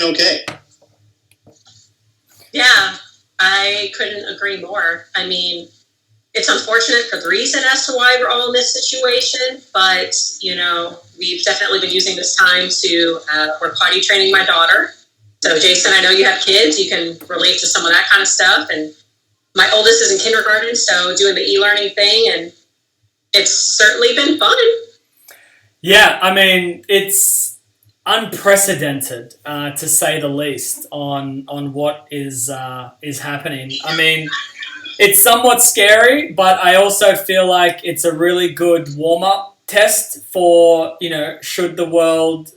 okay. Yeah, I couldn't agree more. I mean, it's unfortunate for the reason as to why we're all in this situation, but, we've definitely been using this time to, we're potty training my daughter. So, Jason, I know you have kids. You can relate to some of that kind of stuff. And my oldest is in kindergarten, so doing the e-learning thing, and it's certainly been fun. Yeah, I mean, it's unprecedented, to say the least, on what is happening. I mean, it's somewhat scary, but I also feel like it's a really good warm-up test for, should the world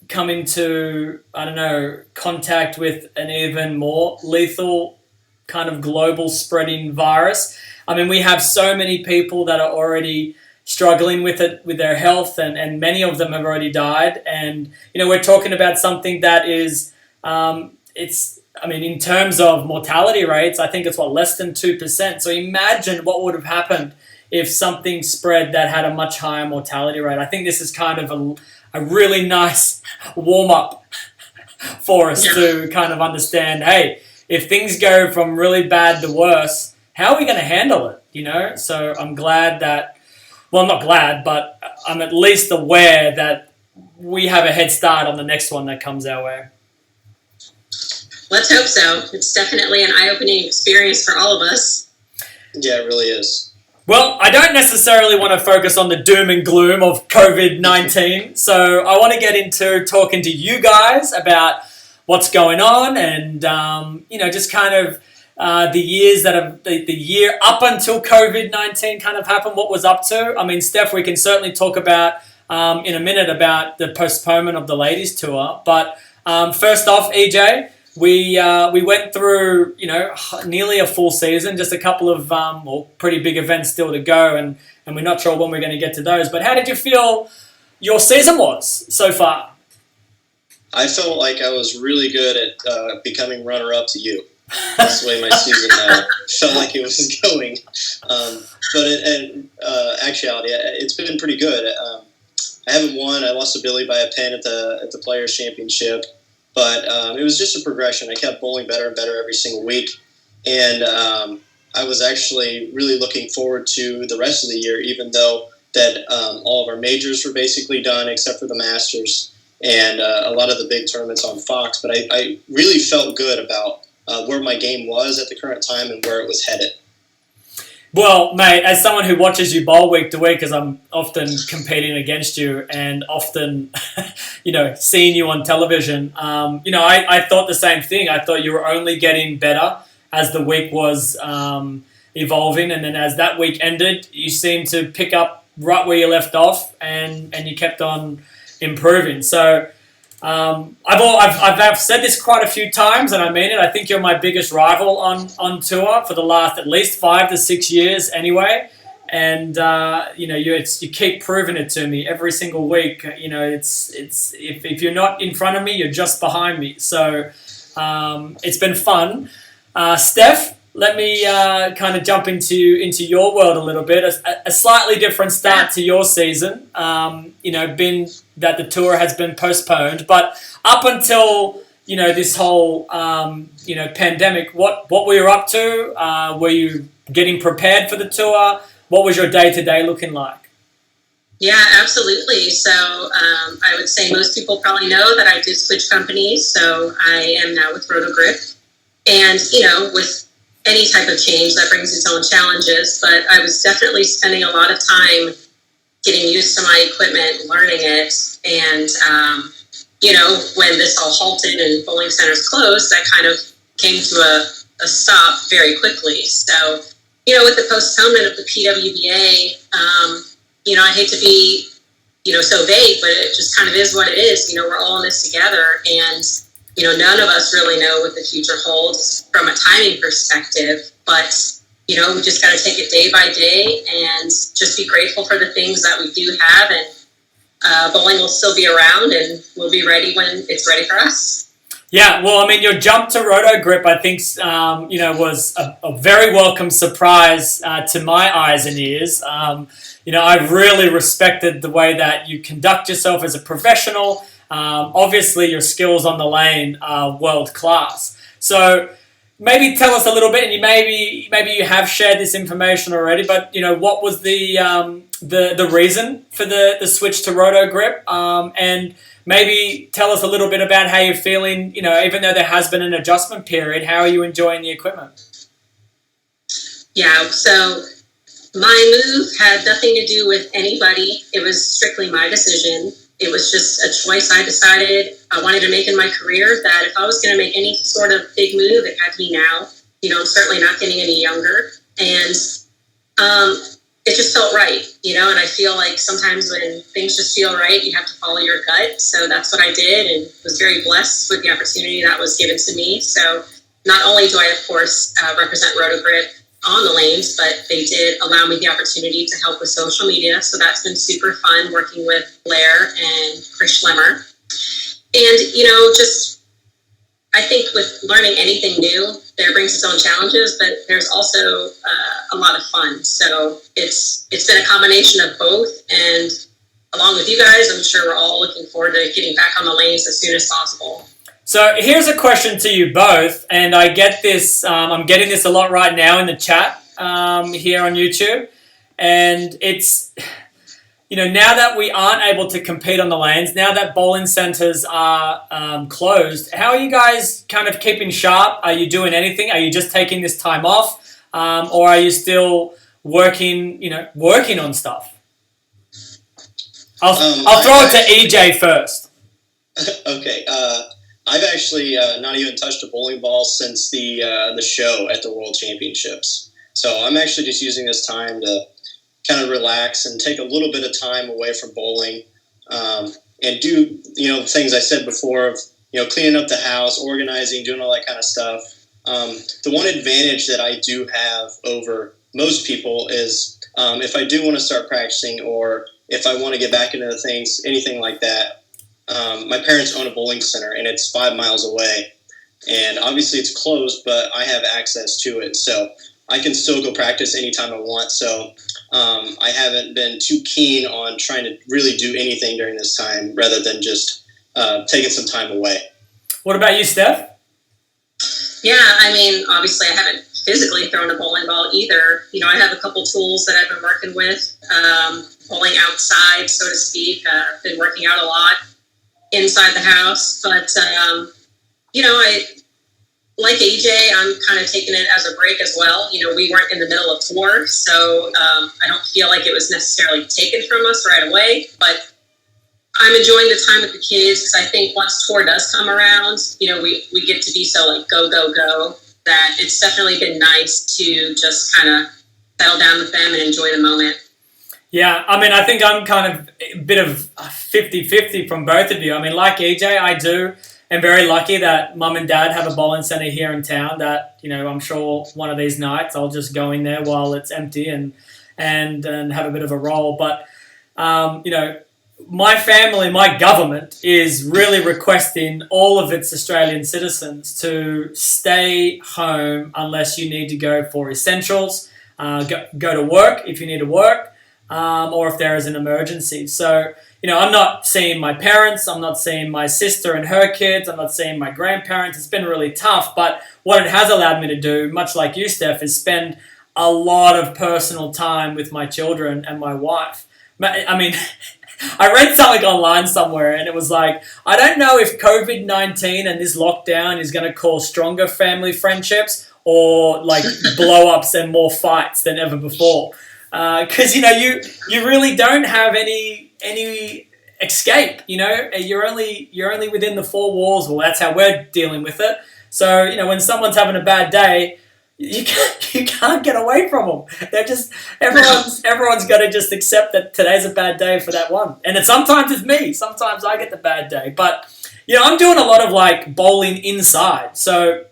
come into, I don't know, contact with an even more lethal kind of global spreading virus. I mean, we have so many people that are already struggling with it, with their health, and many of them have already died. And, we're talking about something that is, in terms of mortality rates, I think it's less than 2%. So imagine what would have happened if something spread that had a much higher mortality rate. I think this is kind of a really nice warm-up for us to kind of understand, hey, if things go from really bad to worse, how are we going to handle it, So I'm glad that, well, I'm not glad, but I'm at least aware that we have a head start on the next one that comes our way. Let's hope so. It's definitely an eye-opening experience for all of us. Yeah, it really is. Well, I don't necessarily want to focus on the doom and gloom of COVID-19, so I want to get into talking to you guys about what's going on and, just kind of the years that have, the year up until COVID-19 kind of happened, what was up to. I mean, Steph, we can certainly talk about in a minute about the postponement of the ladies tour, but first off, EJ, we went through, nearly a full season, just a couple of pretty big events still to go, and we're not sure when we're going to get to those. But how did you feel your season was so far? I felt like I was really good at becoming runner-up to you. That's the way my season felt like it was going. But in actuality, it's been pretty good. I haven't won. I lost to Billy by a pin at the Players' Championship. But it was just a progression. I kept bowling better and better every single week. And I was actually really looking forward to the rest of the year, even though that all of our majors were basically done except for the Masters and a lot of the big tournaments on Fox. But I really felt good about where my game was at the current time and where it was headed. Well, mate, as someone who watches you bowl week to week, because I'm often competing against you and often, seeing you on television, I thought the same thing. I thought you were only getting better as the week was evolving. And then as that week ended, you seemed to pick up right where you left off and you kept on improving. So I've said this quite a few times, and I mean it. I think you're my biggest rival on tour for the last at least 5 to 6 years, anyway. And you keep proving it to me every single week. It's if you're not in front of me, you're just behind me. So it's been fun. Steph, let me kind of jump into your world a little bit. A slightly different start to your season. Been that the tour has been postponed, but up until this whole pandemic, what were you up to? Were you getting prepared for the tour? What was your day-to-day looking like? Yeah, absolutely. So I would say most people probably know that I did switch companies. So I am now with Rotogrip. And, with any type of change, that brings its own challenges. But I was definitely spending a lot of time getting used to my equipment, learning it. And, when this all halted and bowling centers closed, that kind of came to a stop very quickly. So, with the postponement of the PWBA, I hate to be, so vague, but it just kind of is what it is. We're all in this together, and, none of us really know what the future holds from a timing perspective, but, we just got to take it day by day and just be grateful for the things that we do have, and bowling will still be around, and we'll be ready when it's ready for us. Yeah, well, I mean, your jump to Rotogrip, I think, was a very welcome surprise to my eyes and ears. I've really respected the way that you conduct yourself as a professional. Obviously, your skills on the lane are world class. So maybe tell us a little bit, and maybe you have shared this information already. But what was the reason for the switch to Roto Grip, and maybe tell us a little bit about how you're feeling. Even though there has been an adjustment period, how are you enjoying the equipment? Yeah, so my move had nothing to do with anybody. It was strictly my decision. It was just a choice I decided I wanted to make in my career, that if I was going to make any sort of big move, it had to be now. I'm certainly not getting any younger. And it just felt right, and I feel like sometimes when things just feel right, you have to follow your gut. So that's what I did, and was very blessed with the opportunity that was given to me. So not only do I, of course, represent RotoGrip on the lanes, but they did allow me the opportunity to help with social media. So that's been super fun, working with Blair and Chris Schlemmer. And, just I think with learning anything new, there brings its own challenges, but there's also a lot of fun. So it's been a combination of both. And along with you guys, I'm sure we're all looking forward to getting back on the lanes as soon as possible. So here's a question to you both, and I get this. I'm getting this a lot right now in the chat here on YouTube, and it's now that we aren't able to compete on the lanes, now that bowling centers are closed, how are you guys kind of keeping sharp? Are you doing anything? Are you just taking this time off, or are you still working on stuff? I'll throw it to EJ first. Okay. I've actually not even touched a bowling ball since the show at the World Championships. So I'm actually just using this time to kind of relax and take a little bit of time away from bowling, and do things I said before of cleaning up the house, organizing, doing all that kind of stuff. The one advantage that I do have over most people is if I do want to start practicing, or if I want to get back into the things, anything like that. My parents own a bowling center, and it's 5 miles away. And obviously it's closed, but I have access to it. So I can still go practice anytime I want. So I haven't been too keen on trying to really do anything during this time, rather than just taking some time away. What about you, Steph? Yeah, I mean, obviously I haven't physically thrown a bowling ball either. I have a couple tools that I've been working with, bowling outside, so to speak. I've been working out a lot inside the house, but I like AJ, I'm kind of taking it as a break as well. We weren't in the middle of tour, so I don't feel like it was necessarily taken from us right away, but I'm enjoying the time with the kids, because I think once tour does come around, we get to be so like go that it's definitely been nice to just kind of settle down with them and enjoy the moment. Yeah, I mean, I think I'm kind of a bit of 50-50 from both of you. I mean, like EJ, I am very lucky that mum and dad have a bowling centre here in town that, I'm sure one of these nights I'll just go in there while it's empty and have a bit of a roll. But, my family, my government is really requesting all of its Australian citizens to stay home unless you need to go for essentials, go to work if you need to work. Or if there is an emergency. So, I'm not seeing my parents, I'm not seeing my sister and her kids, I'm not seeing my grandparents. It's been really tough, but what it has allowed me to do, much like you, Steph, is spend a lot of personal time with my children and my wife. I mean, I read something online somewhere, and it was like, I don't know if COVID-19 and this lockdown is going to cause stronger family friendships or like blow-ups and more fights than ever before. Because you really don't have any escape. You're only within the four walls. Well, that's how we're dealing with it. So when someone's having a bad day, you can't get away from them. They're just everyone's got to just accept that today's a bad day for that one. And sometimes it's me. Sometimes I get the bad day. But I'm doing a lot of like bowling inside. So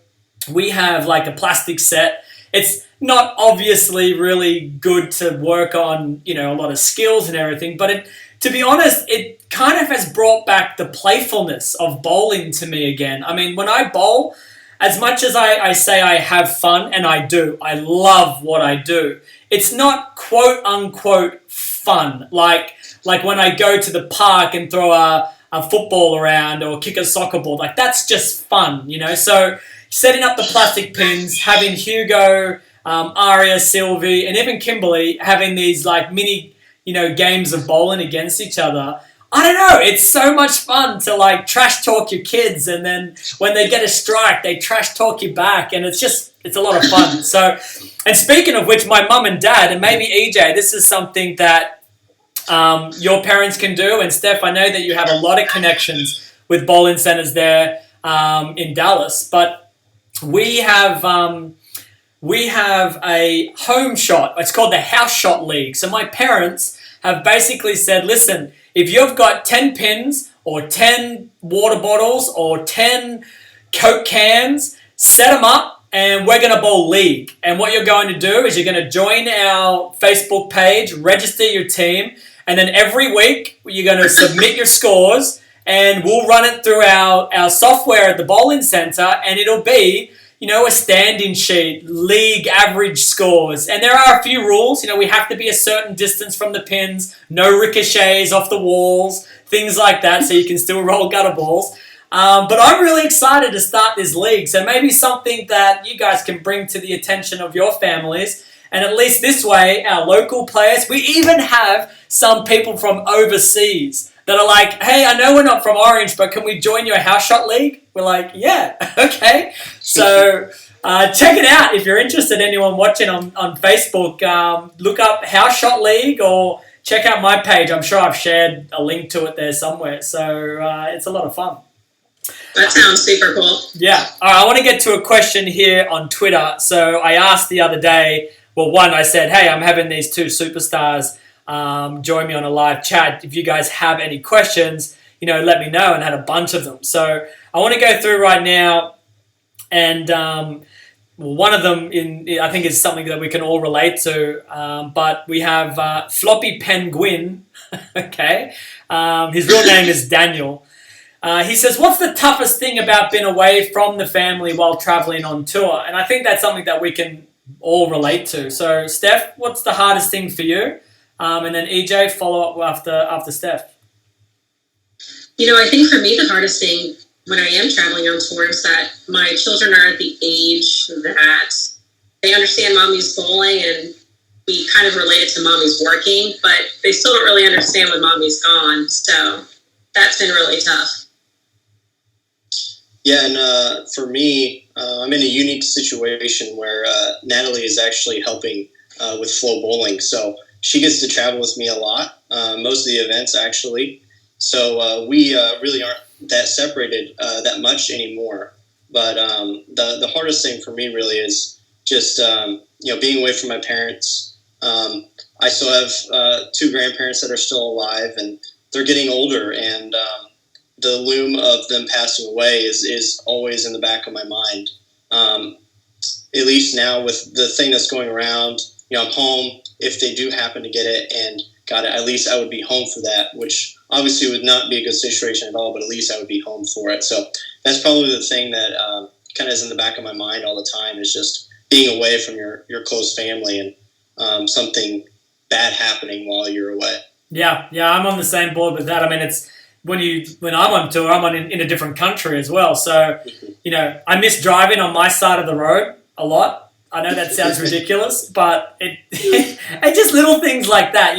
we have like a plastic set. It's not obviously really good to work on, a lot of skills and everything, but to be honest, it kind of has brought back the playfulness of bowling to me again. I mean, when I bowl, as much as I say I have fun, and I do, I love what I do, it's not quote unquote fun. Like when I go to the park and throw a a football around or kick a soccer ball. Like, that's just fun, you know. So setting up the plastic pins, having Hugo, Aria, Sylvie, and even Kimberly having these like mini, you know, games of bowling against each other. I don't know. It's so much fun to like trash talk your kids, and then when they get a strike, they trash talk you back, and it's a lot of fun. So, and speaking of which, my mum and dad, and maybe EJ, this is something that your parents can do. And Steph, I know that you have a lot of connections with bowling centers there in Dallas, but we have a home shot. It's called the House Shot League. So my parents have basically said, listen, if you've got 10 pins or 10 water bottles or 10 Coke cans, set them up and we're going to bowl league. And what you're going to do is you're going to join our Facebook page, register your team, and then every week you're going to submit your scores and we'll run it through our software at the bowling center, and it'll be, you know, a standing sheet, league average scores. And there are a few rules. You know, we have to be a certain distance from the pins, no ricochets off the walls, things like that, so you can still roll gutter balls. But I'm really excited to start this league. So maybe something that you guys can bring to the attention of your families. And at least this way, our local players, we even have some people from overseas that are like, hey, I know we're not from Orange, but can we join your House Shot League? We're like, yeah, okay. So check it out if you're interested. Anyone watching on Facebook, look up House Shot League or check out my page. I'm sure I've shared a link to it there somewhere. So it's a lot of fun. That sounds super cool. Yeah. All right, I want to get to a question here on Twitter. So I asked the other day, well, one, I said, hey, I'm having these two superstars join me on a live chat. If you guys have any questions, you know, let me know, and had a bunch of them. So I want to go through right now, and one of them I think is something that we can all relate to, but we have Floppy Penguin, okay? His real name is Daniel. He says, what's the toughest thing about being away from the family while traveling on tour? And I think that's something that we can all relate to. So, Steph, what's the hardest thing for you? And then EJ, follow up after Steph. You know, I think for me, the hardest thing when I am traveling on tour is that my children are at the age that they understand mommy's bowling and we kind of relate it to mommy's working, but they still don't really understand when mommy's gone. So that's been really tough. Yeah, and for me, I'm in a unique situation where Natalie is actually helping with Flow Bowling. So she gets to travel with me a lot, most of the events actually. So we really aren't that separated that much anymore. But the hardest thing for me really is just being away from my parents. I still have two grandparents that are still alive, and they're getting older, and the loom of them passing away is always in the back of my mind. At least now with the thing that's going around, I'm home if they do happen to get it and got it. At least I would be home for that, which obviously would not be a good situation at all, but at least I would be home for it. So that's probably the thing that kind of is in the back of my mind all the time, is just being away from your close family and something bad happening while you're away. Yeah, I'm on the same board with that. I mean, it's when I'm on tour, I'm in a different country as well. So, I miss driving on my side of the road a lot. I know that sounds ridiculous, but it's just little things like that.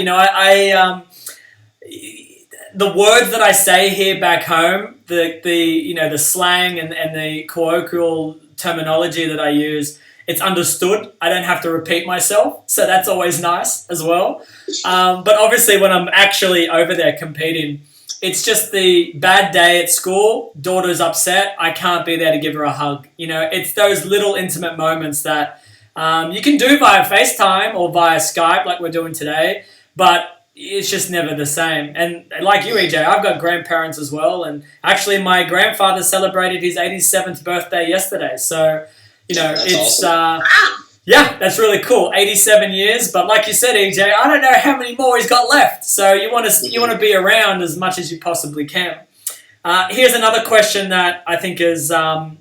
The words that I say here back home, the slang and the colloquial terminology that I use, it's understood. I don't have to repeat myself, so that's always nice as well. But obviously, when I'm actually over there competing, it's just the bad day at school. Daughter's upset. I can't be there to give her a hug. It's those little intimate moments that you can do via FaceTime or via Skype like we're doing today, but it's just never the same. And like you, EJ, I've got grandparents as well, and actually my grandfather celebrated his 87th birthday yesterday. So, that's it's awesome. Yeah, that's really cool. 87 years, but like you said, EJ, I don't know how many more he's got left. So you want to be around as much as you possibly can. Here's another question that I think is I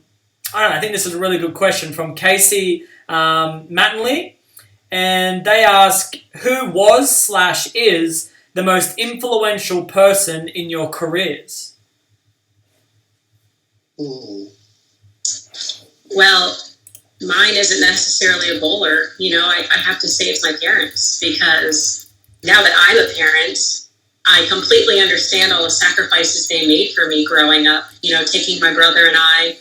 think this is a really good question from Casey Mattingly, and they ask, who was / is the most influential person in your careers? Ooh. Well, mine isn't necessarily a bowler. I have to say it's my parents, because now that I'm a parent, I completely understand all the sacrifices they made for me growing up, taking my brother and I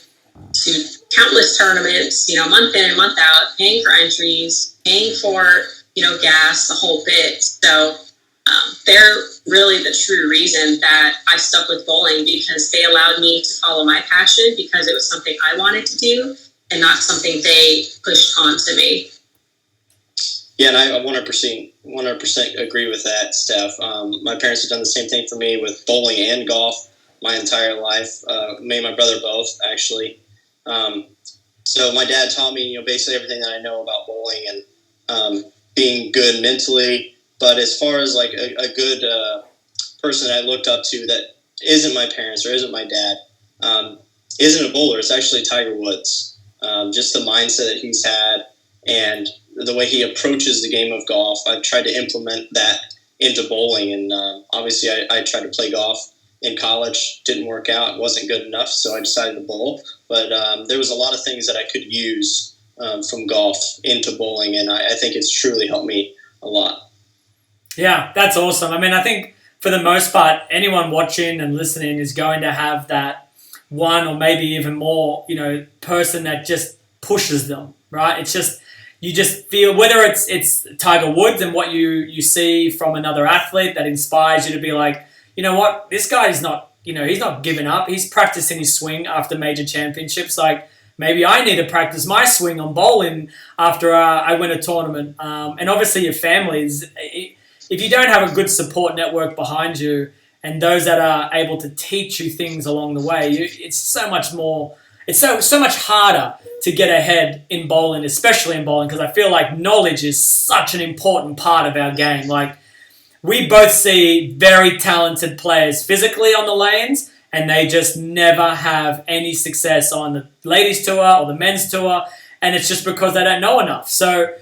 to countless tournaments, month in and month out, paying for entries, paying for, gas, the whole bit. So they're really the true reason that I stuck with bowling, because they allowed me to follow my passion because it was something I wanted to do and not something they pushed onto me. Yeah, and I 100% agree with that, Steph. My parents have done the same thing for me with bowling and golf my entire life. Me and my brother both, actually. So my dad taught me, basically everything that I know about bowling and being good mentally. But as far as like a good person I looked up to that isn't my parents or isn't my dad, isn't a bowler. It's actually Tiger Woods. Just the mindset that he's had and the way he approaches the game of golf. I've tried to implement that into bowling, and obviously I tried to play golf in college. Didn't work out. It wasn't good enough, so I decided to bowl. But there was a lot of things that I could use from golf into bowling, and I think it's truly helped me a lot. Yeah, that's awesome. I mean, I think for the most part, anyone watching and listening is going to have that one or maybe even more, person that just pushes them, right? It's just, you just feel, whether it's Tiger Woods and what you see from another athlete that inspires you to be like, you know what, this guy is not, he's not giving up. He's practicing his swing after major championships. Like, maybe I need to practice my swing on bowling after I win a tournament. And obviously your families, if you don't have a good support network behind you and those that are able to teach you things along the way, it's so much more, it's so much harder to get ahead in bowling, especially in bowling, because I feel like knowledge is such an important part of our game. Like, we both see very talented players physically on the lanes, and they just never have any success on the ladies' tour or the men's tour, and it's just because they don't know enough. So,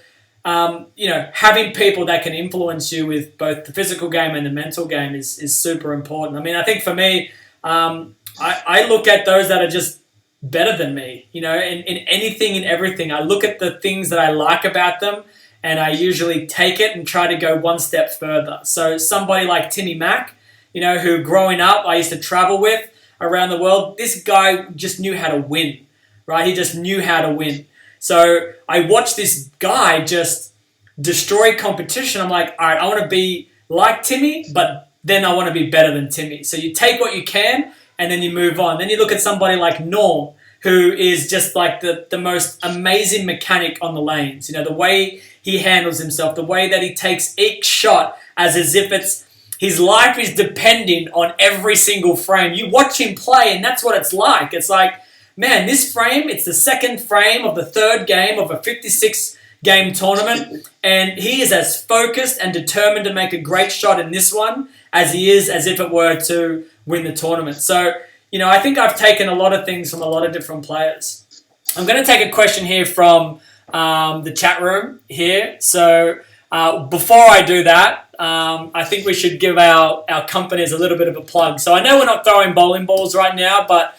having people that can influence you with both the physical game and the mental game is super important. I mean, I think for me, I look at those that are just better than me, in anything and everything. I look at the things that I like about them, and I usually take it and try to go one step further. So somebody like Timmy Mack, who growing up I used to travel with around the world, this guy just knew how to win, right? He just knew how to win. So I watched this guy just destroy competition. I'm like, all right, I want to be like Timmy, but then I want to be better than Timmy. So you take what you can, and then you move on. Then you look at somebody like Norm, who is just like the most amazing mechanic on the lanes. The way he handles himself, the way that he takes each shot as if it's his life is depending on every single frame. You watch him play, and that's what it's like. It's like, man, this frame, it's the second frame of the third game of a 56-game tournament, and he is as focused and determined to make a great shot in this one as he is as if it were to win the tournament. So, I think I've taken a lot of things from a lot of different players. I'm going to take a question here from the chat room here. So before I do that, I think we should give our companies a little bit of a plug. So I know we're not throwing bowling balls right now, but,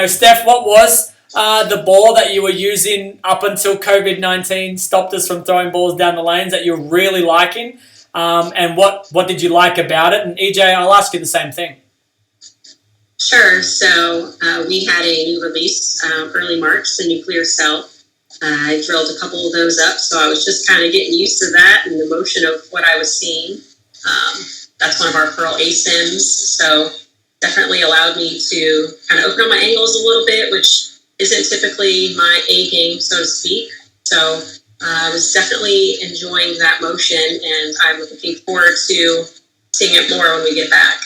Steph, what was the ball that you were using up until COVID-19 stopped us from throwing balls down the lanes that you're really liking? And what did you like about it? And EJ, I'll ask you the same thing. Sure. So we had a new release early March, the Nuclear Cell. I drilled a couple of those up, so I was just kind of getting used to that and the motion of what I was seeing. That's one of our Pearl ASIMs, so definitely allowed me to kind of open up my angles a little bit, which isn't typically my A game, so to speak. So I was definitely enjoying that motion, and I'm looking forward to seeing it more when we get back.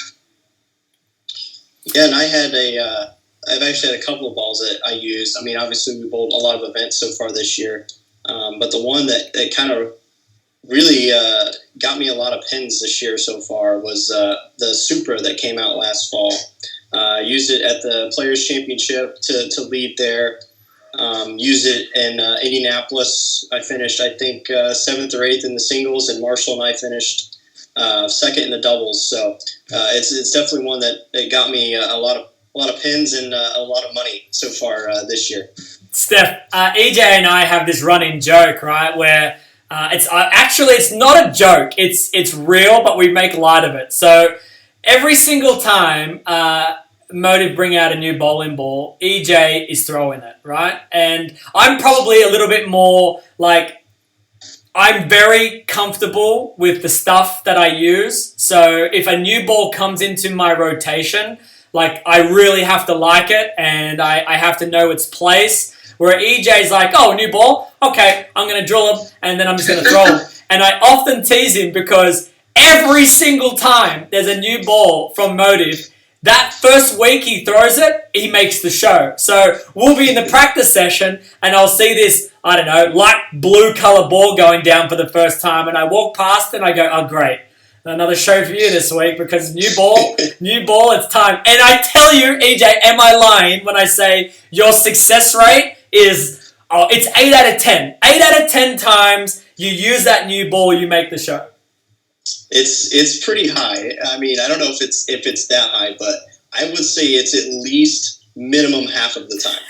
Yeah, and I've actually had a couple of balls that I used. I mean, obviously we bowled a lot of events so far this year, but the one that kind of really got me a lot of pins this year so far was the Supra that came out last fall. I used it at the Players' Championship to lead there. Used it in Indianapolis. I finished, I think, 7th or 8th in the singles, and Marshall and I finished second in the doubles. So it's definitely one that got me a lot of lot of pins and a lot of money so far this year. Steph, EJ and I have this running joke, right, where it's actually it's not a joke. It's real, but we make light of it. So every single time Motive bring out a new bowling ball, EJ is throwing it, right? And I'm probably a little bit more like, I'm very comfortable with the stuff that I use. So if a new ball comes into my rotation, like I really have to like it and I have to know its place. Where EJ's like, oh, new ball? Okay, I'm going to drill him and then I'm just going to throw him. And I often tease him because every single time there's a new ball from Motive, that first week he throws it, he makes the show. So we'll be in the practice session and I'll see this, I don't know, light blue color ball going down for the first time. And I walk past and I go, oh, great. Another show for you this week because new ball, it's time. And I tell you, EJ, am I lying when I say your success rate is, it's 8 out of 10. 8 out of 10 times you use that new ball, you make the show. It's pretty high. I mean, I don't know if it's that high, but I would say it's at least minimum half of the time.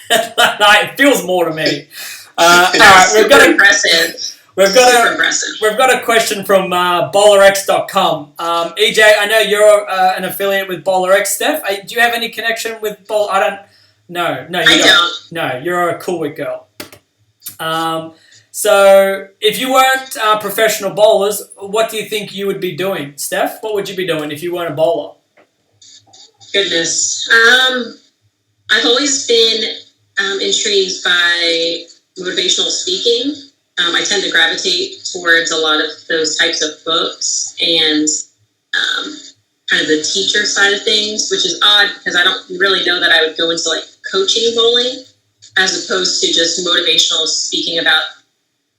It feels more to me. All right, we've got impressive. We've got a question from bowlerx.com. EJ, I know you're an affiliate with BowlerX. Steph, do you have any connection with Bowler? I don't. No, you don't. No, you're a Cool Week girl. So if you weren't professional bowlers, what do you think you would be doing, Steph? What would you be doing if you weren't a bowler? Goodness. I've always been intrigued by motivational speaking. I tend to gravitate towards a lot of those types of books and kind of the teacher side of things, which is odd because I don't really know that I would go into like coaching bowling as opposed to just motivational speaking about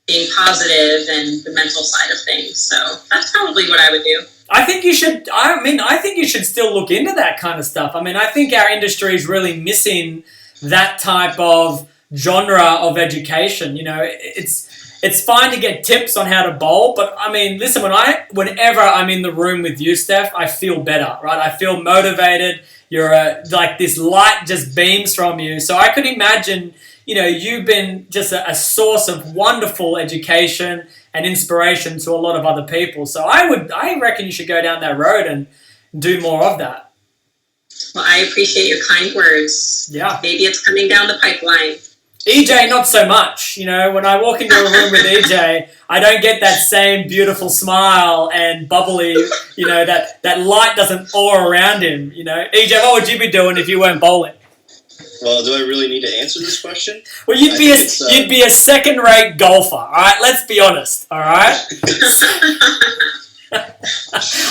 being positive and the mental side of things. So that's probably what I would do. I think you should. I think you should still look into that kind of stuff. I mean, I think our industry is really missing that type of genre of education. You know, it's fine to get tips on how to bowl, but I mean, listen, whenever I'm in the room with you, Steph, I feel better, right? I feel motivated. You're like this light just beams from you. So I could imagine, you know, you've been just a source of wonderful education and inspiration to a lot of other people. So I reckon you should go down that road and do more of that. Well, I appreciate your kind words. Yeah. Maybe it's coming down the pipeline. EJ, not so much. You know, when I walk into a room with EJ, I don't get that same beautiful smile and bubbly, you know, that light doesn't aura around him. You know, EJ, what would you be doing if you weren't bowling? Well, do I really need to answer this question? Well, you'd be a second-rate golfer. All right, let's be honest. All right.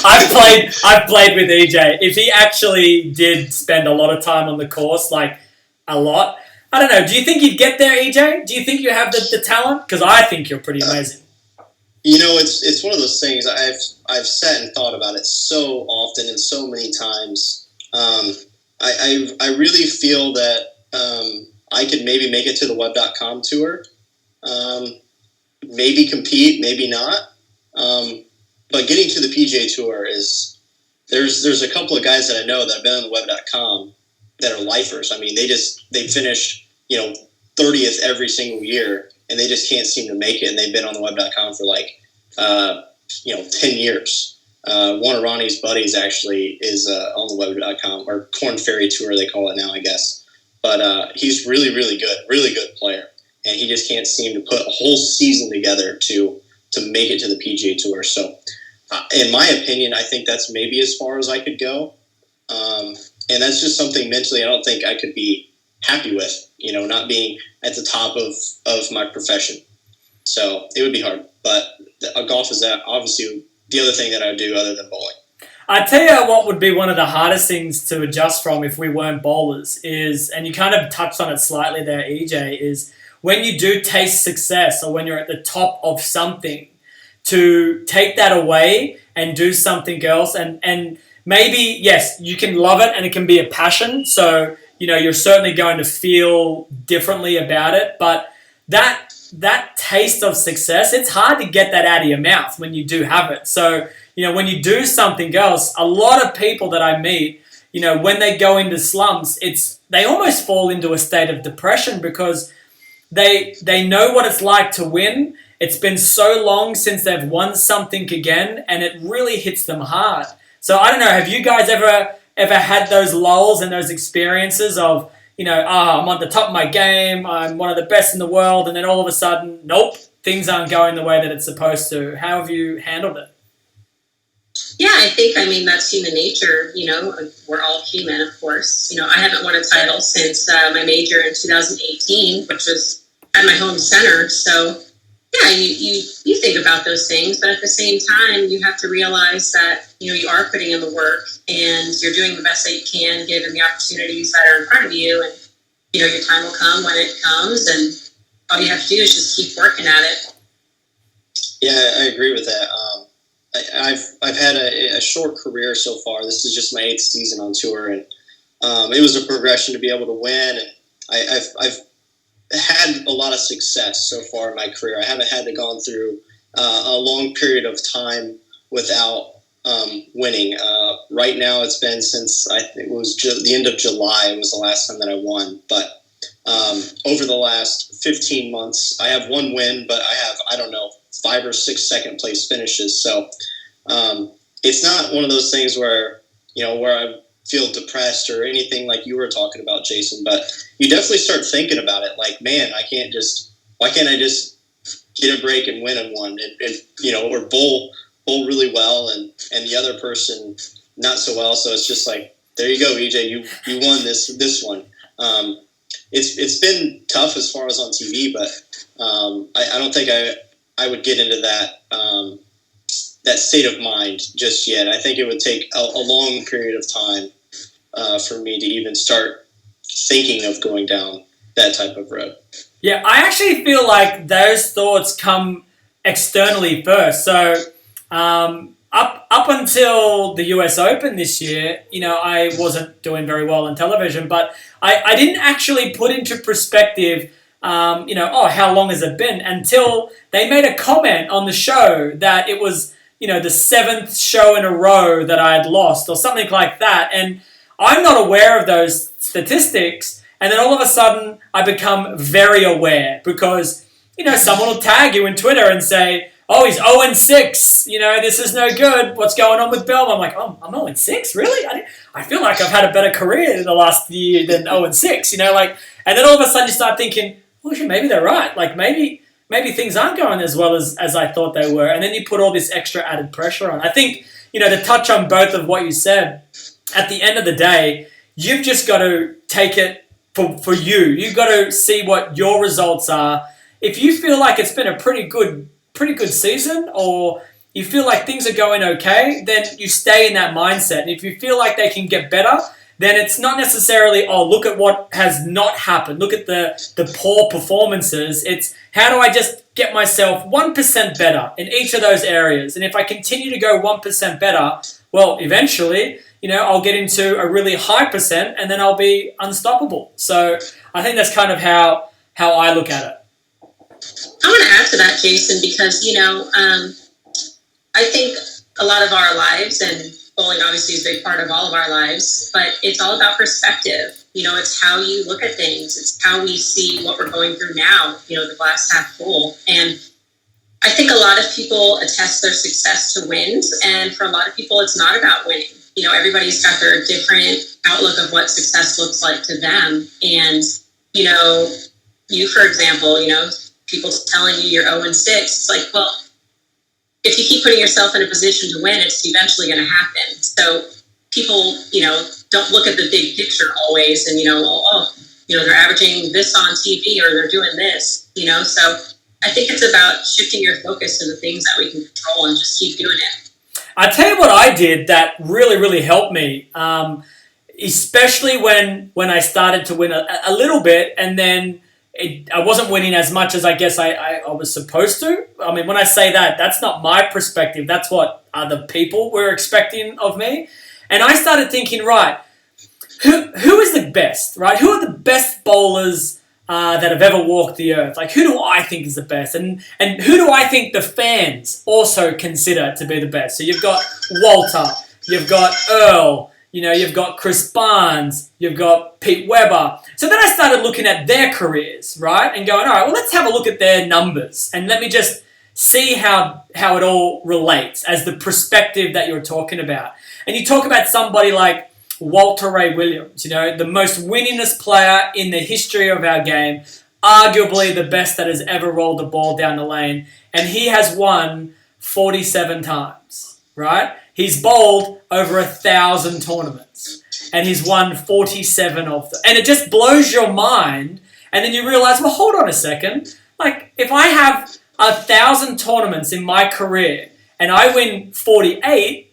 I've played with EJ. If he actually did spend a lot of time on the course, like a lot, I don't know. Do you think you'd get there, EJ? Do you think you have the talent? Because I think you're pretty amazing. You know, it's one of those things. I've sat and thought about it so often and so many times. I really feel that I could maybe make it to the web.com tour. Maybe compete, maybe not. But getting to the PGA Tour is there's a couple of guys that I know that have been on the web.com that are lifers. I mean, they finish, 30th every single year, and they just can't seem to make it. And they've been on the web.com for 10 years. One of Ronnie's buddies actually is on the web.com, or Corn Ferry Tour, they call it now, I guess. But he's really, really good player. And he just can't seem to put a whole season together to make it to the PGA Tour. So, in my opinion, I think that's maybe as far as I could go. And that's just something mentally I don't think I could be happy with, not being at the top of my profession. So it would be hard. But golf is obviously the other thing that I would do other than bowling. I tell you what would be one of the hardest things to adjust from if we weren't bowlers is, and you kind of touched on it slightly there, EJ, is when you do taste success or when you're at the top of something, to take that away and do something else. And maybe, yes, you can love it and it can be a passion. So, you're certainly going to feel differently about it. But that taste of success, it's hard to get that out of your mouth when you do have it. So, when you do something else, a lot of people that I meet, when they go into slumps, they almost fall into a state of depression because they know what it's like to win. It's been so long since they've won something again, and it really hits them hard. So I don't know, have you guys ever had those lulls and those experiences of, I'm on the top of my game, I'm one of the best in the world, and then all of a sudden, nope, things aren't going the way that it's supposed to. How have you handled it? Yeah, I mean, that's human nature. We're all human, of course. I haven't won a title since my major in 2018, which was at my home center. So, yeah, you think about those things, but at the same time, you have to realize that, you are putting in the work and you're doing the best that you can given the opportunities that are in front of you. And, your time will come when it comes, and all you have to do is just keep working at it. Yeah, I agree with that. I've had a short career so far. This is just my 8th season on tour, and it was a progression to be able to win. And I've had a lot of success so far in my career. I haven't had to gone through a long period of time without winning. Right now, it's been since I think it was the end of July was the last time that I won. But over the last 15 months, I have one win, but I have, 5 or 6 second place finishes. So it's not one of those things where I feel depressed or anything like you were talking about, Jason, but you definitely start thinking about it. Like, man, why can't I just get a break and win in one and or bowl really well and the other person not so well. So it's just like, there you go, EJ, you won this one. It's been tough as far as on TV, but I don't think I would get into that state of mind just yet. I think it would take a long period of time for me to even start thinking of going down that type of road. Yeah, I actually feel like those thoughts come externally first. So up until the US Open this year, I wasn't doing very well on television, but I didn't actually put into perspective how long has it been, until they made a comment on the show that it was, the 7th show in a row that I had lost or something like that. And I'm not aware of those statistics. And then all of a sudden I become very aware because, someone will tag you in Twitter and say, oh, he's 0-6, this is no good. What's going on with Belmo? I'm like, oh, I'm 0-6? Really? I feel like I've had a better career in the last year than 0-6, and then all of a sudden you start thinking, well, maybe they're right. Like maybe things aren't going as well as I thought they were. And then you put all this extra added pressure on. I think, to touch on both of what you said, at the end of the day, you've just got to take it for you. You've got to see what your results are. If you feel like it's been a pretty good season, or you feel like things are going okay, then you stay in that mindset. And if you feel like they can get better, then it's not necessarily, oh, look at what has not happened. Look at the poor performances. It's how do I just get myself 1% better in each of those areas? And if I continue to go 1% better, well, eventually, I'll get into a really high percent and then I'll be unstoppable. So I think that's kind of how I look at it. I want to add to that, Jason, because, I think a lot of our lives, and bowling obviously is a big part of all of our lives, but it's all about perspective. It's how you look at things. It's how we see what we're going through now, the glass half full. And I think a lot of people attest their success to wins. And for a lot of people, it's not about winning. Everybody's got their different outlook of what success looks like to them. And, you, for example, people telling you you're 0-6, it's like, well, if you keep putting yourself in a position to win, it's eventually going to happen. So people, don't look at the big picture always and, they're averaging this on TV or they're doing this, So I think it's about shifting your focus to the things that we can control and just keep doing it. I tell you what I did that really, really helped me, especially when I started to win a little bit, and then I wasn't winning as much as I guess I was supposed to. I mean, when I say that, that's not my perspective. That's what other people were expecting of me. And I started thinking, right, who is the best, right? Who are the best bowlers that have ever walked the earth? Like, who do I think is the best? And who do I think the fans also consider to be the best? So you've got Walter, you've got Earl, You've got Chris Barnes, you've got Pete Weber. So then I started looking at their careers, right? And going, all right, well, let's have a look at their numbers. And let me just see how it all relates as the perspective that you're talking about. And you talk about somebody like Walter Ray Williams, the most winningest player in the history of our game, arguably the best that has ever rolled the ball down the lane. And he has won 47 times, right? He's bowled over 1,000 tournaments and he's won 47 of them. And it just blows your mind. And then you realize, well, hold on a second. Like, if I have 1,000 tournaments in my career and I win 48,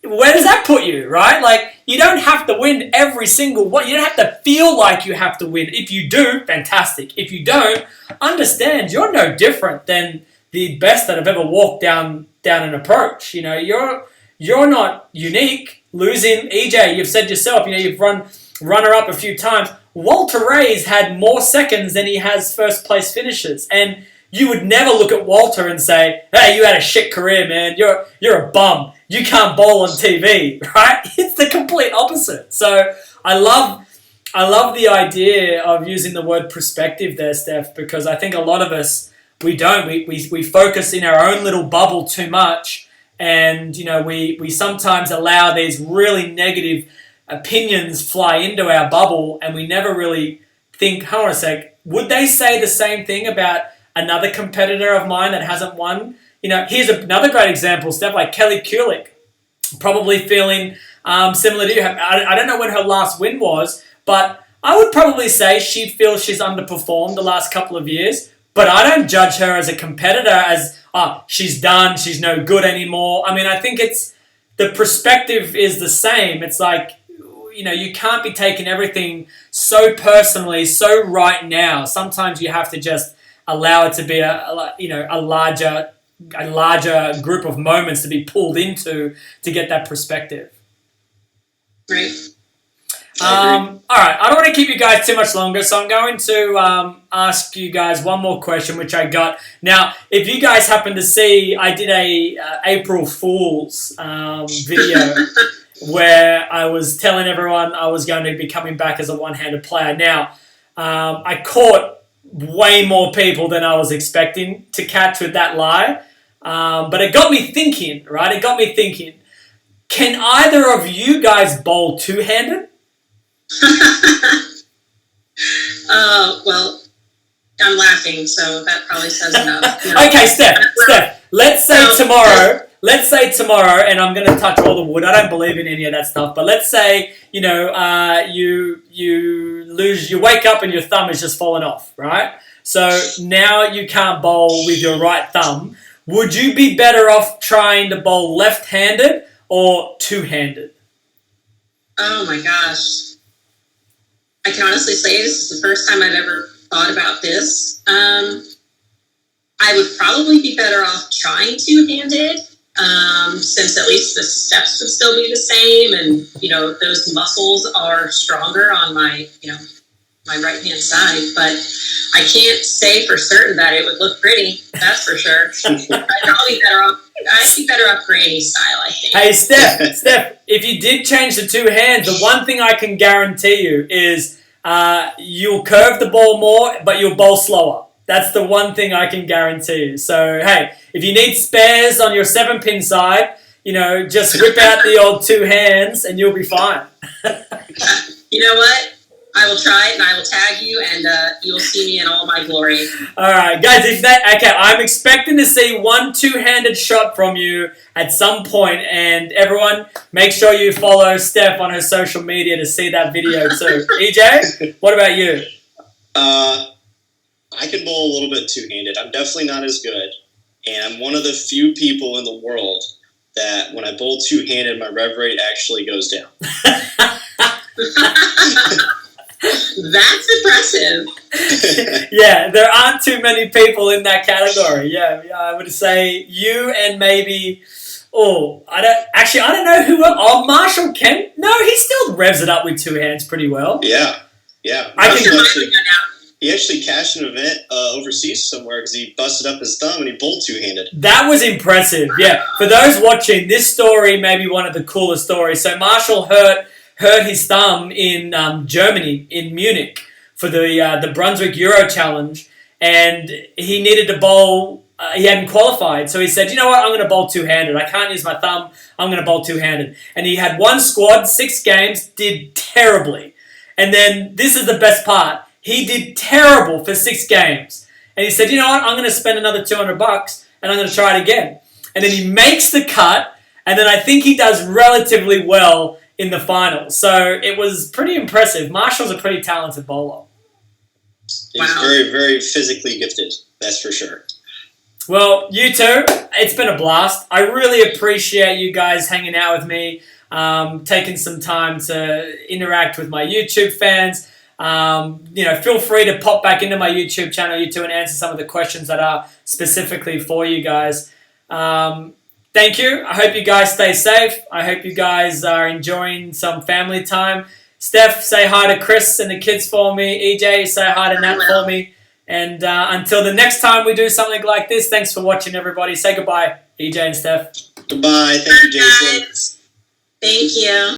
where does that put you, right? Like, you don't have to win every single one. You don't have to feel like you have to win. If you do, fantastic. If you don't, understand you're no different than the best that have ever walked down an approach. You're not unique. Losing, EJ, you've said yourself, you've run runner-up a few times. Walter Ray's had more seconds than he has first-place finishes. And you would never look at Walter and say, hey, you had a shit career, man. You're a bum. You can't bowl on TV, right? It's the complete opposite. So I love the idea of using the word perspective there, Steph, because I think a lot of us, we don't. We focus in our own little bubble too much, and we sometimes allow these really negative opinions fly into our bubble, and we never really think, hold on a sec, would they say the same thing about another competitor of mine that hasn't won? Here's another great example, Steph, like Kelly Kulick, probably feeling similar to you. I don't know when her last win was, but I would probably say she feels she's underperformed the last couple of years, but I don't judge her as a competitor as, she's done, she's no good anymore. I mean, I think the perspective is the same. It's like, you can't be taking everything so personally, so right now. Sometimes you have to just allow it to be a larger group of moments to be pulled into to get that perspective. Right. All right. I don't want to keep you guys too much longer, so I'm going to ask you guys one more question, which I got. Now, if you guys happen to see, I did a April Fool's video where I was telling everyone I was going to be coming back as a one-handed player. Now, I caught way more people than I was expecting to catch with that lie. But it got me thinking, right? It got me thinking, can either of you guys bowl two-handed? Well, I'm laughing, so that probably says enough. Okay, Steph, let's say tomorrow, and I'm going to touch all the wood. I don't believe in any of that stuff, but let's say, you wake up and your thumb is just fallen off, right? So now you can't bowl with your right thumb. Would you be better off trying to bowl left-handed or two-handed? Oh my gosh. I can honestly say this is the first time I've ever thought about this. I would probably be better off trying two-handed, since at least the steps would still be the same, and those muscles are stronger on my my right-hand side. But I can't say for certain that it would look pretty. That's for sure. I'd be better off granny style, I think. Hey, Steph, if you did change the two hands, the one thing I can guarantee you is you'll curve the ball more, but you'll bowl slower. That's the one thing I can guarantee you. So, hey, if you need spares on your 7-pin side, just whip out the old two hands and you'll be fine. You know what? I will try it, and I will tag you, and you'll see me in all my glory. All right, guys. I'm expecting to see one two-handed shot from you at some point, and everyone, make sure you follow Steph on her social media to see that video too. EJ, what about you? I can bowl a little bit two-handed. I'm definitely not as good, and I'm one of the few people in the world that when I bowl two-handed, my rev rate actually goes down. That's impressive. Yeah, there aren't too many people in that category. Yeah, I would say you and maybe. I don't know who. Marshall Kemp. No, he still revs it up with two hands pretty well. Yeah. I can He actually cashed an event overseas somewhere because he busted up his thumb and he bowled two-handed. That was impressive. Yeah. For those watching, this story may be one of the coolest stories. So Marshall hurt his thumb in Germany, in Munich, for the Brunswick Euro Challenge, and he needed to bowl. He hadn't qualified, so he said, "You know what? I'm going to bowl two-handed. I can't use my thumb. I'm going to bowl two-handed." And he had one squad, 6 games, did terribly. And then this is the best part. He did terrible for 6 games. And he said, "You know what? I'm going to spend another $200 and I'm going to try it again." And then he makes the cut, and then I think he does relatively well in the finals. So it was pretty impressive. Marshall's a pretty talented bowler. He's very, very physically gifted, that's for sure. Well, you two, it's been a blast. I really appreciate you guys hanging out with me, taking some time to interact with my YouTube fans. Feel free to pop back into my YouTube channel, you two, and answer some of the questions that are specifically for you guys. Thank you. I hope you guys stay safe. I hope you guys are enjoying some family time. Steph, say hi to Chris and the kids for me. EJ, say hi to Nat for me. And until the next time we do something like this, thanks for watching, everybody. Say goodbye, EJ and Steph. Goodbye. Thank you, Jason. Thank you.